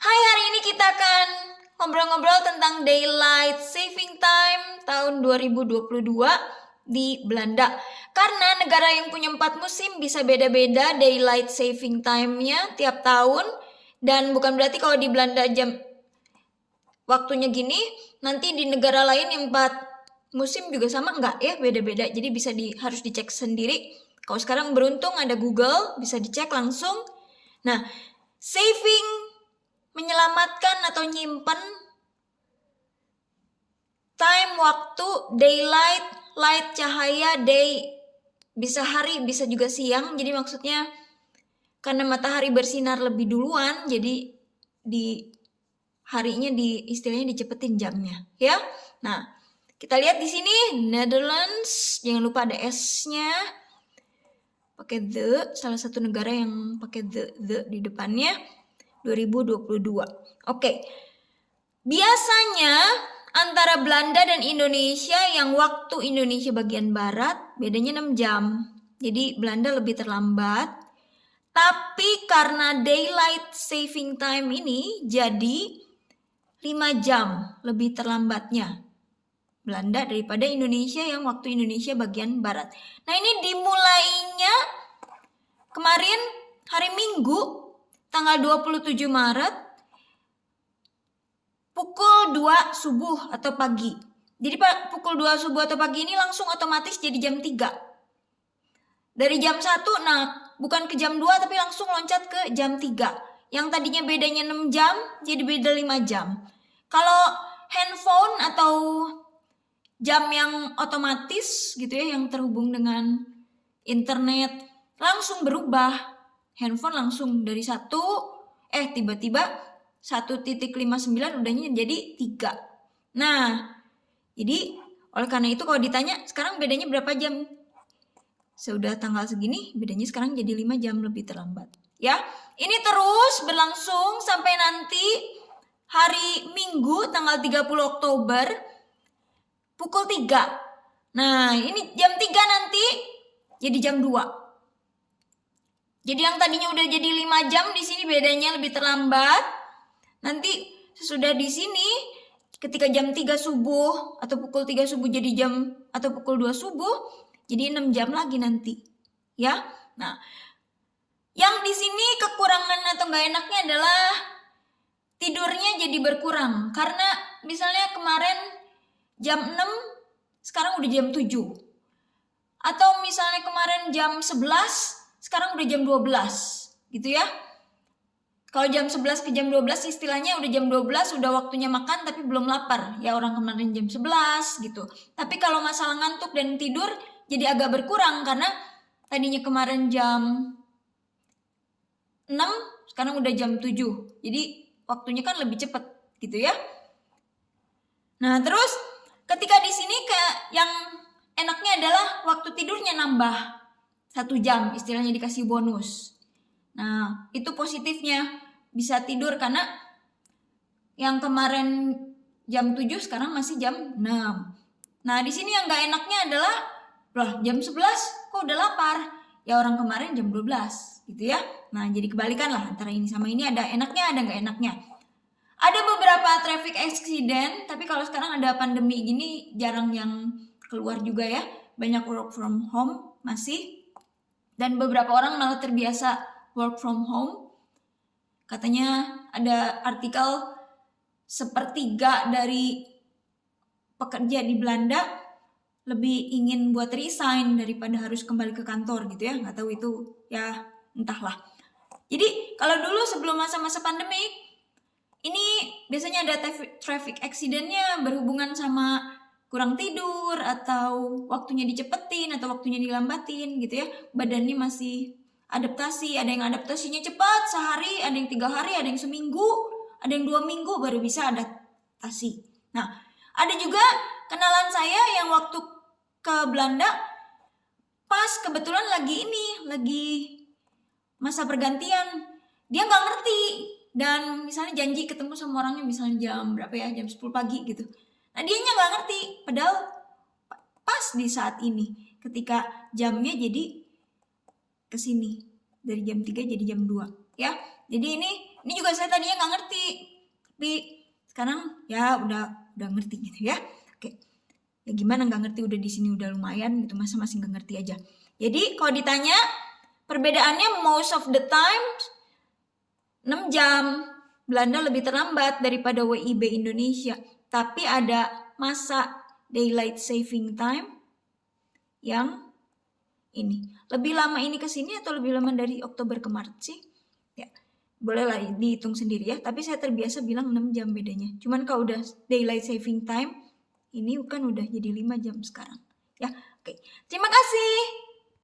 Hai, hari ini kita akan ngobrol-ngobrol tentang Daylight Saving Time tahun 2022 di Belanda. Karena negara yang punya 4 musim bisa beda-beda Daylight Saving Time-nya tiap tahun. Dan bukan berarti kalau di Belanda jam waktunya gini, nanti di negara lain yang 4 musim juga sama, enggak ya, beda-beda. Jadi harus dicek sendiri. Kalau sekarang beruntung ada Google, bisa dicek langsung. Nah, saving menyelamatkan atau nyimpen time, waktu, daylight, light, cahaya, day, bisa hari, bisa juga siang. Jadi maksudnya karena matahari bersinar lebih duluan, jadi di harinya istilahnya dicepetin jamnya, ya. Nah, kita lihat di sini Netherlands, jangan lupa ada S-nya. Pakai the, salah satu negara yang pakai the di depannya. 2022. Oke. Biasanya antara Belanda dan Indonesia yang waktu Indonesia bagian barat bedanya 6 jam. Jadi Belanda lebih terlambat. Tapi karena daylight saving time ini jadi 5 jam lebih terlambatnya Belanda daripada Indonesia yang waktu Indonesia bagian barat. Nah, ini dimulainya kemarin hari Minggu tanggal 27 Maret pukul 2 subuh atau pagi. Jadi pukul 2 subuh atau pagi ini langsung otomatis jadi jam 3. Dari jam 1, nah bukan ke jam 2 tapi langsung loncat ke jam 3. Yang tadinya bedanya 6 jam jadi beda 5 jam. Kalau handphone atau jam yang otomatis gitu ya, yang terhubung dengan internet, langsung berubah. Handphone langsung dari 1, tiba-tiba 1.59 udahnya jadi 3. Nah, jadi oleh karena itu kalau ditanya sekarang bedanya berapa jam? Sudah tanggal segini, bedanya sekarang jadi 5 jam lebih terlambat. Ya, ini terus berlangsung sampai nanti hari Minggu tanggal 30 Oktober pukul 3. Nah, ini jam 3 nanti jadi jam 2. Jadi yang tadinya udah jadi 5 jam di sini bedanya lebih terlambat. Nanti sesudah di sini ketika jam 3 subuh atau pukul 3 subuh jadi jam atau pukul 2 subuh jadi 6 jam lagi nanti. Ya. Nah, yang di sini kekurangan atau enggak enaknya adalah tidurnya jadi berkurang karena misalnya kemarin jam 6 sekarang udah jam 7. Atau misalnya kemarin jam 11 sekarang udah jam 12 gitu ya. Kalau jam 11 ke jam 12 istilahnya udah jam 12, udah waktunya makan tapi belum lapar. Ya orang kemarin jam 11 gitu. Tapi kalau masalah ngantuk dan tidur jadi agak berkurang karena tadinya kemarin jam 6, sekarang udah jam 7. Jadi waktunya kan lebih cepat gitu ya. Nah, terus ketika di sini yang enaknya adalah waktu tidurnya nambah 1 jam, istilahnya dikasih bonus. Nah, itu positifnya, bisa tidur karena yang kemarin jam 7 sekarang masih jam 6. Nah, di sini yang gak enaknya adalah jam 11 kok udah lapar. Ya orang kemarin jam 12 gitu ya. Nah, jadi kebalikan lah antara ini sama ini, ada enaknya ada gak enaknya. Ada beberapa traffic accident, tapi kalau sekarang ada pandemi gini jarang yang keluar juga ya. Banyak work from home masih. Dan beberapa orang malah terbiasa work from home. Katanya ada artikel 1/3 dari pekerja di Belanda lebih ingin buat resign daripada harus kembali ke kantor gitu ya. Nggak tahu itu ya, entahlah. Jadi kalau dulu sebelum masa-masa pandemi ini biasanya ada traffic accident-nya berhubungan sama kurang tidur atau waktunya dicepetin atau waktunya dilambatin gitu ya. Badannya masih adaptasi, ada yang adaptasinya cepat sehari, ada yang 3 hari, ada yang seminggu, ada yang 2 minggu baru bisa adaptasi. Nah, ada juga kenalan saya yang waktu ke Belanda pas kebetulan lagi masa pergantian, dia nggak ngerti dan misalnya janji ketemu sama orangnya misalnya jam berapa ya, jam 10 pagi gitu. Nah, dianya nggak ngerti, padahal pas di saat ini ketika jamnya jadi kesini dari jam 3 jadi jam 2 ya. Jadi ini Ini juga saya tadinya nggak ngerti, tapi sekarang ya udah ngerti gitu ya. Oke, ya gimana nggak ngerti, udah di sini udah lumayan gitu, masa masih nggak ngerti aja. Jadi kalau ditanya perbedaannya most of the time 6 jam. Belanda lebih terlambat daripada WIB Indonesia. Tapi ada masa daylight saving time yang ini. Lebih lama ini ke sini atau lebih lama dari Oktober ke Maret sih? Ya, bolehlah dihitung sendiri ya. Tapi saya terbiasa bilang 6 jam bedanya. Cuman kalau udah daylight saving time, ini kan udah jadi 5 jam sekarang. Ya, oke. Terima kasih.